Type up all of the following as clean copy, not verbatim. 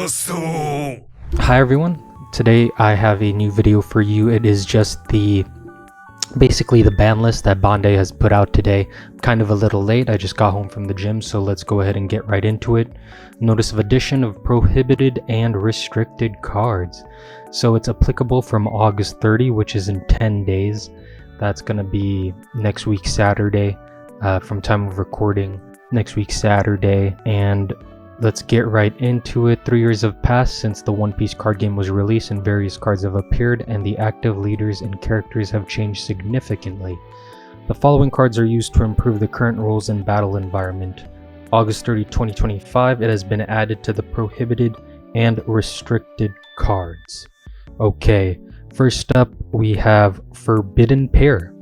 Hi everyone, today I have a new video for you. It is just basically the ban list that Bandai has put out today. Kind of a little late, I just got home from the gym, so let's go ahead and get right into it. Notice of addition of prohibited and restricted cards. So it's applicable from August 30, which is in 10 days. That's going to be next week Saturday, from time of recording next week Saturday. And let's get right into it. 3 years have passed since the One Piece card game was released, and various cards have appeared, and the active leaders and characters have changed significantly. The following cards are used to improve the current rules and battle environment. August 30, 2025, it has been added to the prohibited and restricted cards. Okay, first up we have Forbidden Pair.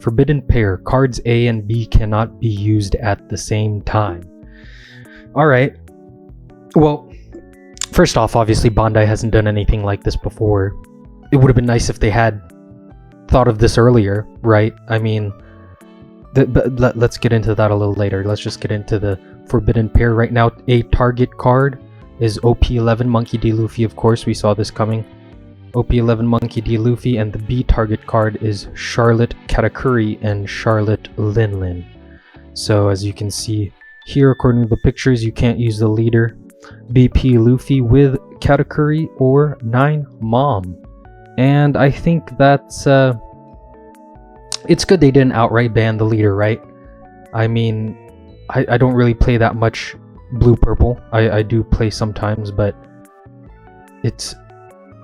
Forbidden Pair, cards A and B cannot be used at the same time. Alright. Well, first off, obviously Bandai hasn't done anything like this before. It would have been nice if they had thought of this earlier, right? I mean, but let's get into that a little later. Let's just get into the Forbidden Pair right now. A target card is OP11 Monkey D. Luffy, of course, we saw this coming. OP11 Monkey D. Luffy, and the B target card is Charlotte Katakuri and Charlotte Linlin. So as you can see here, according to the pictures, you can't use the leader BP Luffy with Katakuri or 9 Mom. And I think that's it's good they didn't outright ban the leader, right? I mean, I don't really play that much blue purple. I do play sometimes, but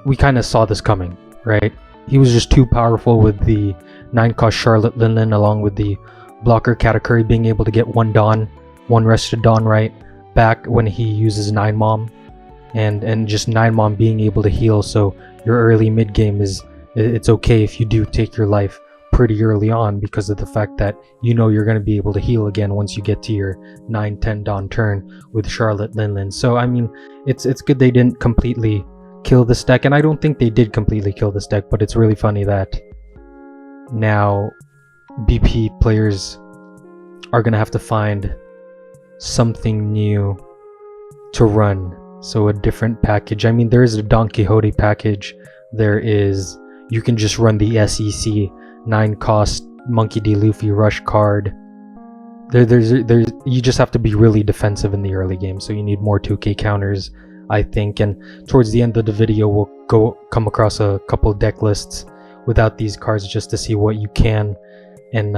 we kind of saw this coming, right? He was just too powerful with the 9 cost Charlotte Linlin, along with the blocker Katakuri being able to get one rested Dawn, right, back when he uses 9 Mom, and just 9 Mom being able to heal, so your early mid game it's okay if you do take your life pretty early on, because of the fact that you know you're going to be able to heal again once you get to your 9-10 Dawn turn with Charlotte Linlin. So I mean, it's good they didn't completely kill this deck, and I don't think they did completely kill this deck, but it's really funny that now BP players are going to have to find something new to run. So a different package. I mean, there is a Don Quixote package. You can just run the SEC 9 cost Monkey D. Luffy rush card. You just have to be really defensive in the early game, so you need more 2k counters, I think. And towards the end of the video, we'll come across a couple deck lists without these cards, just to see what you can, and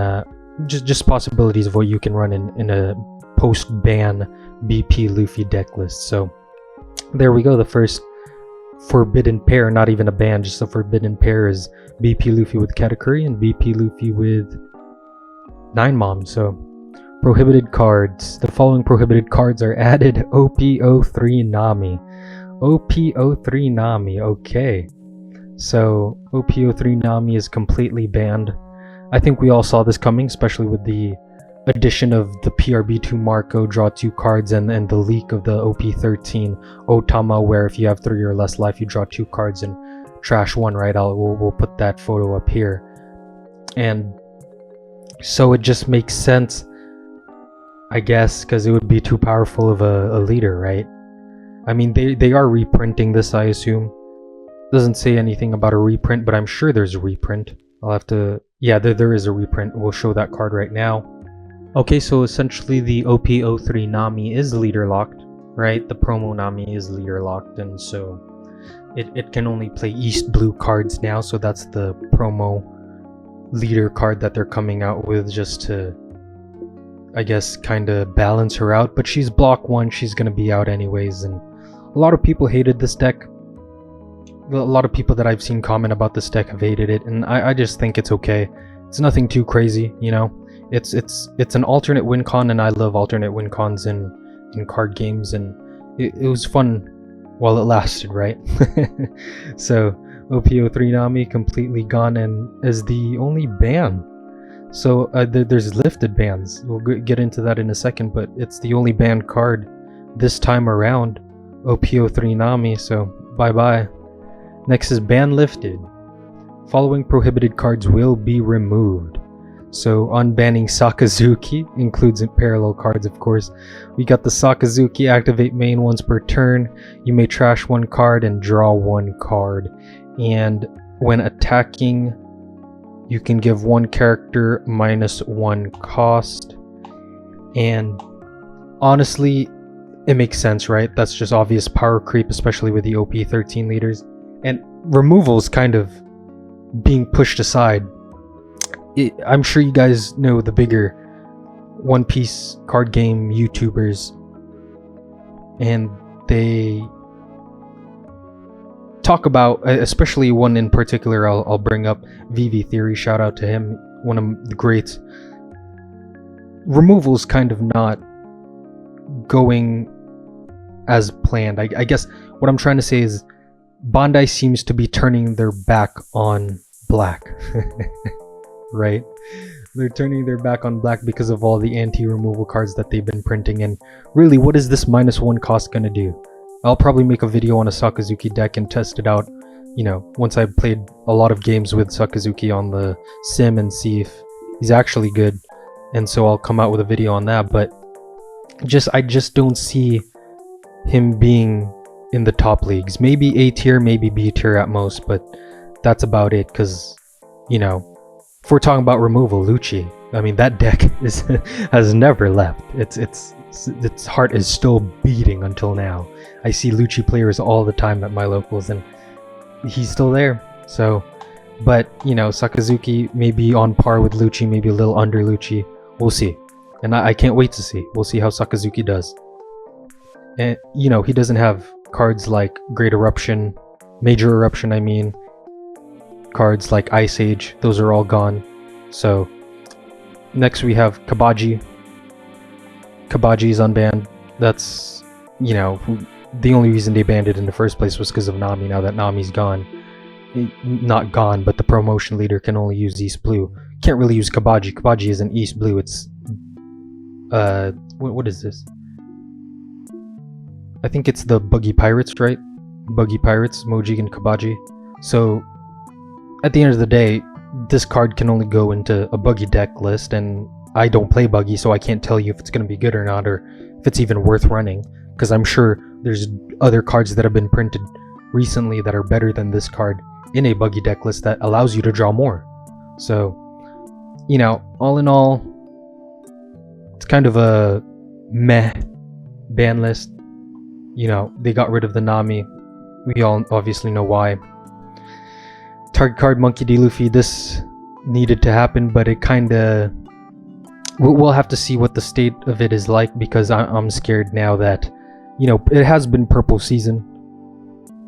just possibilities of what you can run in a post-ban BP Luffy deck list. So there we go. The first Forbidden Pair, not even a ban, just a Forbidden Pair, is BP Luffy with Katakuri and BP Luffy with 9 Mom. So prohibited cards. The following prohibited cards are added. OP03 Nami. OP03 Nami. Okay. So OP03 Nami is completely banned. I think we all saw this coming, especially with the addition of the PRB2 Marco, draw 2 cards, and the leak of the OP13 Otama, where if you have 3 or less life, you draw 2 cards and trash 1, right? We'll put that photo up here. And so it just makes sense, I guess, because it would be too powerful of a leader, right? I mean, they are reprinting this, I assume. Doesn't say anything about a reprint, but I'm sure there's a reprint. I'll have to... Yeah, there is a reprint. We'll show that card right now. Okay, so essentially the OP03 Nami is leader locked, right? The promo Nami is leader locked, and so it can only play East Blue cards now, so that's the promo leader card that they're coming out with, just to, I guess, kind of balance her out. But she's block 1, she's going to be out anyways, and a lot of people hated this deck. A lot of people that I've seen comment about this deck have hated it, and I just think it's okay. It's nothing too crazy, you know? It's an alternate win con, and I love alternate win cons in card games, and it was fun while it lasted, right? So OP03 Nami completely gone, and is the only ban. So there's lifted bans. We'll get into that in a second, but it's the only banned card this time around, OP03 Nami, so bye-bye. Next is ban lifted. Following prohibited cards will be removed. So unbanning Sakazuki includes parallel cards, of course. We got the Sakazuki, activate main once per turn. You may trash one card and draw one card. And when attacking, you can give one character -1 cost. And honestly, it makes sense, right? That's just obvious power creep, especially with the OP 13 leaders. And removals kind of being pushed aside. I'm sure you guys know the bigger One Piece card game YouTubers, and they talk about, especially one in particular I'll bring up, VV Theory, shout out to him, one of the greats. Removals kind of not going as planned. I guess what I'm trying to say is Bandai seems to be turning their back on black. Right? They're turning their back on black because of all the anti-removal cards that they've been printing. And really, what is this -1 cost gonna do? I'll probably make a video on a Sakazuki deck and test it out, you know, once I've played a lot of games with Sakazuki on the sim and see if he's actually good. And so I'll come out with a video on that. But I just don't see him being in the top leagues. Maybe A tier, maybe B tier at most, but that's about it. Because, you know, if we're talking about removal, Lucci, I mean, that deck has never left. Its heart is still beating until now. I see Lucci players all the time at my locals, and he's still there. So, but you know, Sakazuki may be on par with Lucci, maybe a little under Lucci. We'll see, and I can't wait to see. We'll see how Sakazuki does. And you know, he doesn't have cards like Great Eruption, Major Eruption, I mean. Cards like Ice Age, those are all gone. So next we have Kabaji. Kabaji is unbanned. That's, you know, the only reason they banned it in the first place was because of Nami. Now that Nami's gone, not gone, but the promotion leader can only use East Blue. Can't really use Kabaji. Kabaji isn't East Blue. It's what is this? I think it's the Buggy Pirates, right? Buggy Pirates, Mojig and Kabaji. So at the end of the day, this card can only go into a Buggy deck list, and I don't play Buggy, so I can't tell you if it's going to be good or not, or if it's even worth running, because I'm sure there's other cards that have been printed recently that are better than this card in a Buggy deck list that allows you to draw more. So, you know, all in all, it's kind of a meh ban list. You know, they got rid of the Nami. We all obviously know why. Target card Monkey D. Luffy, this needed to happen, but it kinda... We'll have to see what the state of it is like, because I'm scared now that, you know, it has been purple season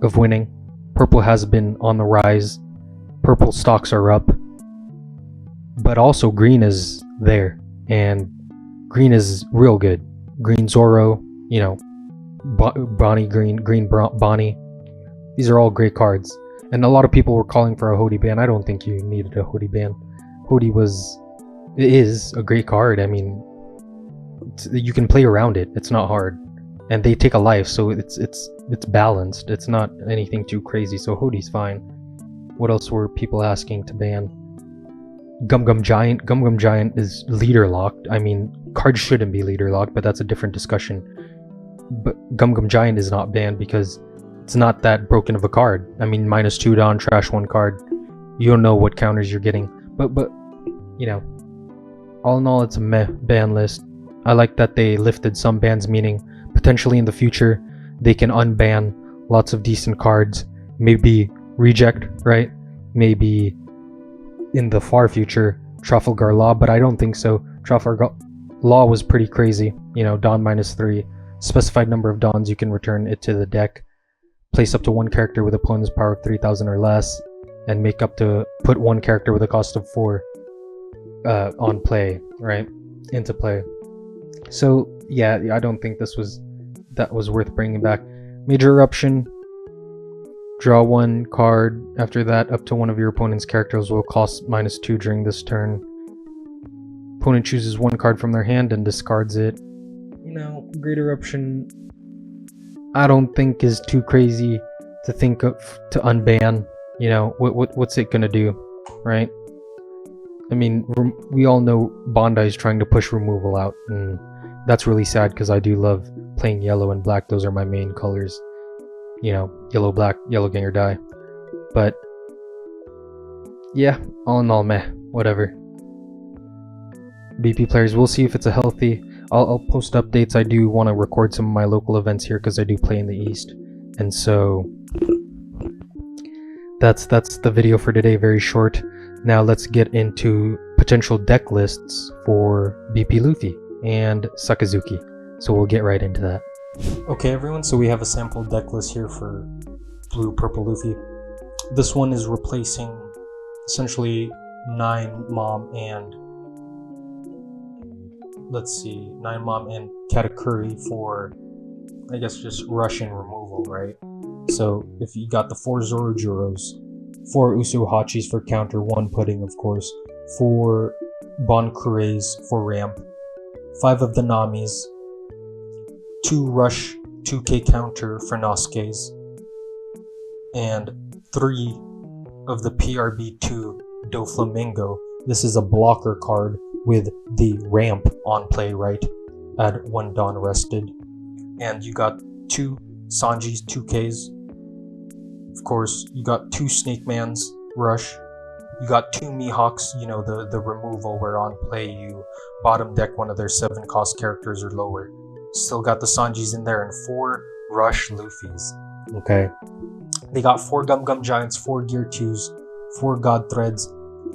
of winning. Purple has been on the rise. Purple stocks are up. But also green is there, and green is real good. Green Zoro, you know, Bonnie Green, Green Bonnie. These are all great cards. And a lot of people were calling for a Hody ban. I don't think you needed a Hody ban. Hody is a great card. I mean, you can play around it. It's not hard, and they take a life, so it's balanced. It's not anything too crazy. So Hody's fine. What else were people asking to ban? Gum Gum Giant. Gum Gum Giant is leader locked. I mean, cards shouldn't be leader locked, but that's a different discussion. But Gum Gum Giant is not banned because it's not that broken of a card. I mean, -2 down, trash one card. You don't know what counters you're getting. But you know, all in all, it's a meh ban list. I like that they lifted some bans, meaning potentially in the future they can unban lots of decent cards. Maybe reject, right? Maybe in the far future Trafalgar Law, but I don't think so. Trafalgar Law was pretty crazy. You know, Dawn -3, specified number of Dawns, you can return it to the deck. Place up to one character with opponent's power of 3,000 or less, and put one character with a cost of 4 on play, right? Into play. So yeah, I don't think that was worth bringing back. Major Eruption. Draw one card. After that, up to one of your opponent's characters will cost -2 during this turn. Opponent chooses one card from their hand and discards it. You know, Great Eruption, I don't think is too crazy to think of to unban. You know, what's it gonna do, right? I mean, we all know Bandai is trying to push removal out, and that's really sad because I do love playing yellow and black. Those are my main colors. You know, yellow, black, yellow gang or die. But yeah, all in all, meh, whatever. BP players, we'll see if it's a healthy. I'll post updates. I do want to record some of my local events here because I do play in the East, and so that's the video for today. Very short. Now let's get into potential deck lists for BP Luffy and Sakazuki. So we'll get right into that. Okay, everyone. So we have a sample deck list here for blue purple Luffy. This one is replacing essentially 9 Mom and 9 Mom and Katakuri for, I guess, just Russian removal, right? So if you got the 4 Zorojuros, 4 Usuhachis for counter, 1 Pudding, of course, 4 Bonkureis for ramp, 5 of the Namis, 2 Rush 2k counter for Noskes, and 3 of the PRB2 Doflamingo. This is a blocker card with the ramp on play, right? Add 1 Dawn rested. And you got 2 Sanjis 2Ks. Of course, you got 2 Snake Mans Rush. You got 2 Mihawks, you know, the removal where on play you bottom deck one of their 7 cost characters or lower. Still got the Sanjis in there, and 4 Rush Luffys. Okay. They got 4 Gum Gum Giants, 4 Gear 2s, 4 God Threads,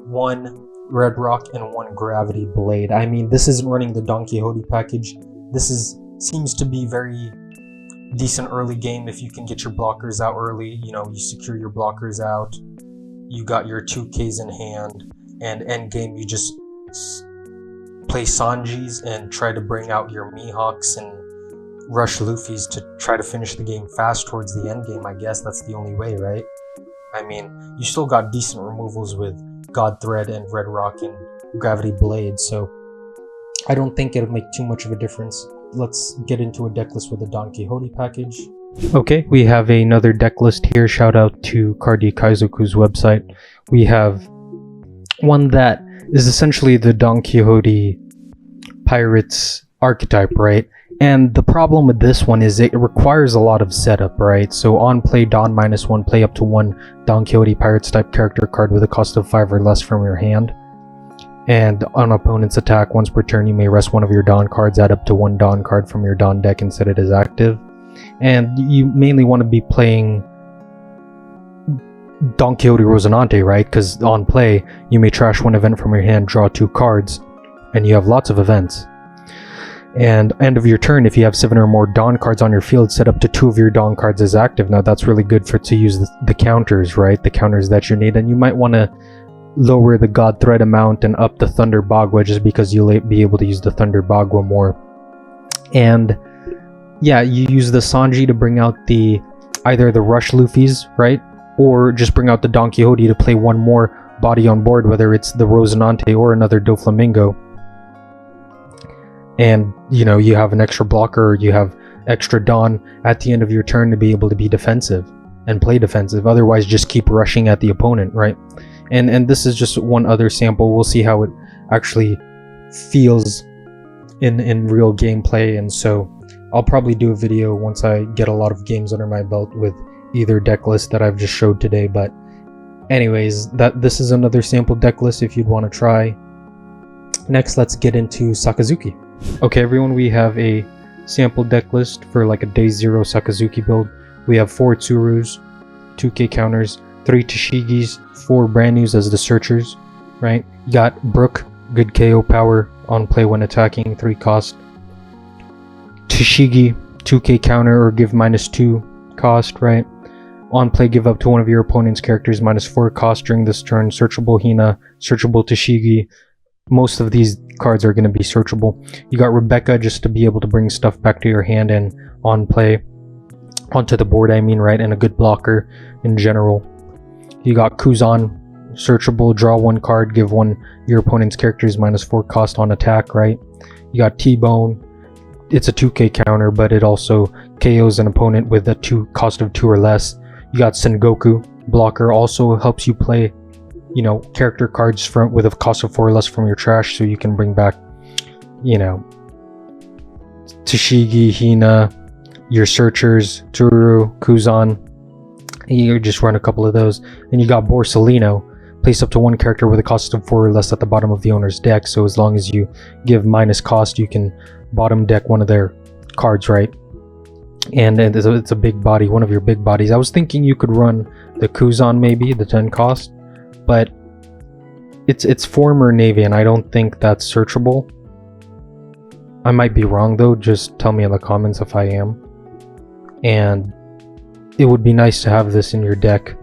1 Red Rock, and 1 Gravity Blade. I mean, this isn't running the Don Quixote package. This seems to be very decent early game if you can get your blockers out early. You know, you secure your blockers out, you got your 2Ks in hand, and end game you just play Sanjis and try to bring out your Mihawks and Rush Luffys to try to finish the game fast towards the end game. I guess that's the only way, right? I mean, you still got decent removals with God Thread and Red Rock and Gravity Blade, so I don't think it'll make too much of a difference. Let's get into a deck list with the Don Quixote package. Okay, we have another deck list here. Shout out to Cardi Kaizoku's website. We have one that is essentially the Don Quixote Pirates archetype, right? And the problem with this one is it requires a lot of setup, right? So on play, Don -1, play up to 1 Don Quixote Pirates type character card with a cost of 5 or less from your hand. And on opponent's attack, once per turn, you may rest 1 of your Don cards, add up to 1 Don card from your Don deck and set it as active. And you mainly want to be playing Don Quixote Rosinante, right? Because on play, you may trash 1 event from your hand, draw 2 cards, and you have lots of events. And end of your turn, if you have 7 or more Dawn cards on your field, set up to 2 of your Dawn cards as active. Now that's really good to use the counters, right? The counters that you need. And you might want to lower the God Thread amount and up the Thunder Bagua just because you'll be able to use the Thunder Bagua more. And yeah, you use the Sanji to bring out either the Rush Luffys, right? Or just bring out the Don Quixote to play 1 more body on board, whether it's the Rosinante or another Doflamingo. And, you know, you have an extra blocker, or you have extra Dawn at the end of your turn to be able to be defensive and play defensive. Otherwise, just keep rushing at the opponent, right? And this is just one other sample. We'll see how it actually feels in real gameplay. And so I'll probably do a video once I get a lot of games under my belt with either deck list that I've just showed today. But anyways, this is another sample deck list if you'd want to try. Next, let's get into Sakazuki. Okay, everyone, we have a sample deck list for like a day 0 Sakazuki build. We have 4 Tsurus, 2k counters, 3 Tashigis, 4 brand news as the searchers, right? You got Brook, good KO power on play when attacking, 3 cost. Tashigi, 2k counter or give -2 cost, right? On play, give up to 1 of your opponent's characters -4 cost during this turn. Searchable Hina, searchable Tashigi. Most of these cards are going to be searchable. You got Rebecca just to be able to bring stuff back to your hand and on play, onto the board, I mean, right? And a good blocker in general. You got Kuzan, searchable, draw 1 card, give 1 your opponent's characters -4 cost on attack, right? You got T-Bone. It's a 2k counter, but it also KOs an opponent with a cost of 2 or less. You got Sengoku, blocker, also helps you play you know, character cards from with a cost of 4 or less from your trash, so you can bring back, you know, Tashigi, Hina, your Searchers, Turu, Kuzan. You just run a couple of those. And you got Borsalino. Place up to 1 character with a cost of 4 or less at the bottom of the owner's deck, so as long as you give minus cost, you can bottom deck one of their cards, right? And it's a big body, one of your big bodies. I was thinking you could run the Kuzan, maybe, the 10 cost, but it's former Navy, and I don't think that's searchable. I might be wrong, though. Just tell me in the comments if I am. And it would be nice to have this in your deck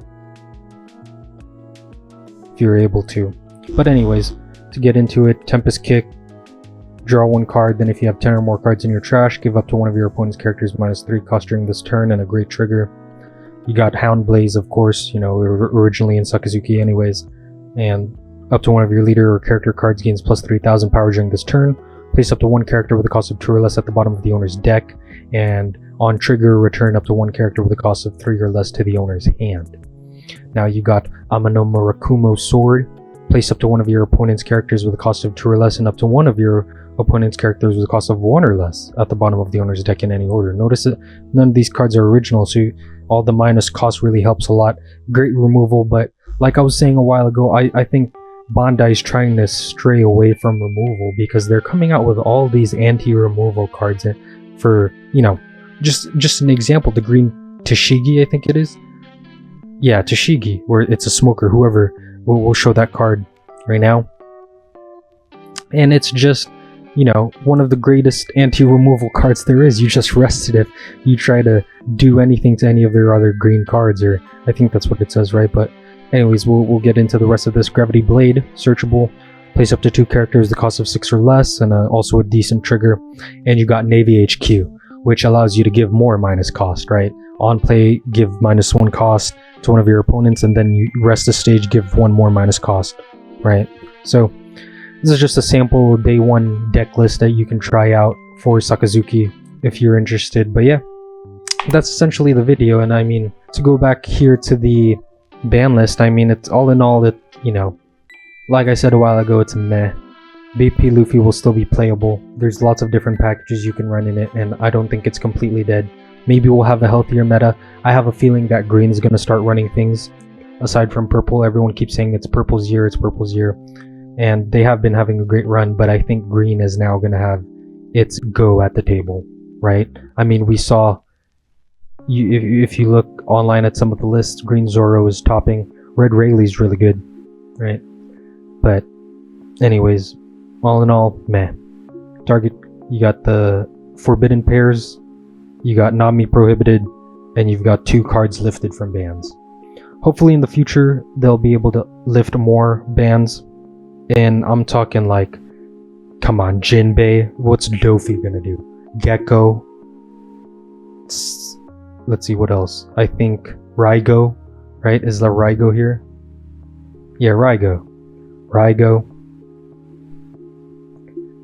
if you're able to. But anyways, to get into it, Tempest Kick, draw 1 card, then if you have 10 or more cards in your trash, give up to one of your opponent's characters -3 cost during this turn, and a great trigger. You got Hound Blaze, of course, you know, originally in Sakazuki anyways, and up to one of your leader or character cards gains plus 3,000 power during this turn. Place up to 1 character with a cost of 2 or less at the bottom of the owner's deck, and on trigger, return up to 1 character with a cost of 3 or less to the owner's hand. Now you got Amano Murakumo Sword. Place up to one of your opponent's characters with a cost of 2 or less, and up to one of your opponent's characters with a cost of 1 or less at the bottom of the owner's deck in any order. Notice that none of these cards are original, so all the minus cost really helps a lot. Great removal, but like I was saying a while ago, I think Bandai is trying to stray away from removal, because they're coming out with all these anti-removal cards for, you know, just an example, the green Tashigi, I think it is. Yeah, Tashigi, where it's a smoker, whoever. We'll show that card right now. And it's just, you know, one of the greatest anti-removal cards there is. You just rest it if you try to do anything to any of their other green cards, or I think that's what it says, right? But anyways, we'll get into the rest of this. Gravity Blade, searchable. Place up to 2 characters, the cost of 6 or less, and also a decent trigger. And you got Navy HQ, which allows you to give more minus cost, right? On play, give -1 cost to one of your opponents, and then you rest the stage, give 1 more minus cost, right? So this is just a sample day 1 deck list that you can try out for Sakazuki if you're interested. But yeah, that's essentially the video. And I mean, to go back here to the ban list, I mean, it's all in all, that, you know, like I said a while ago, it's meh. BP Luffy will still be playable. There's lots of different packages you can run in it, and I don't think it's completely dead. Maybe we'll have a healthier meta. I have a feeling that green is going to start running things aside from purple. Everyone keeps saying it's purple's year, it's purple's year, and they have been having a great run, but I think green is now going to have its go at the table, right? I mean, we saw, if you look online at some of the lists, green Zoro is topping, red Rayleigh's really good, right? But anyways, all in all, meh. Target, you got the forbidden pairs, you got Nami prohibited, and you've got 2 cards lifted from bans. Hopefully in the future they'll be able to lift more bans, and I'm talking like, come on, Jinbei, what's Dofi gonna do? Gecko, let's see what else. I think Raigo, right? Is there Raigo here? Yeah, Raigo.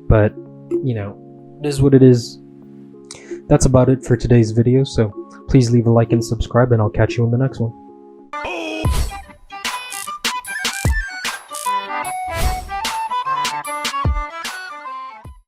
But, you know, it is what it is. That's about it for today's video, so please leave a like and subscribe, and I'll catch you in the next one.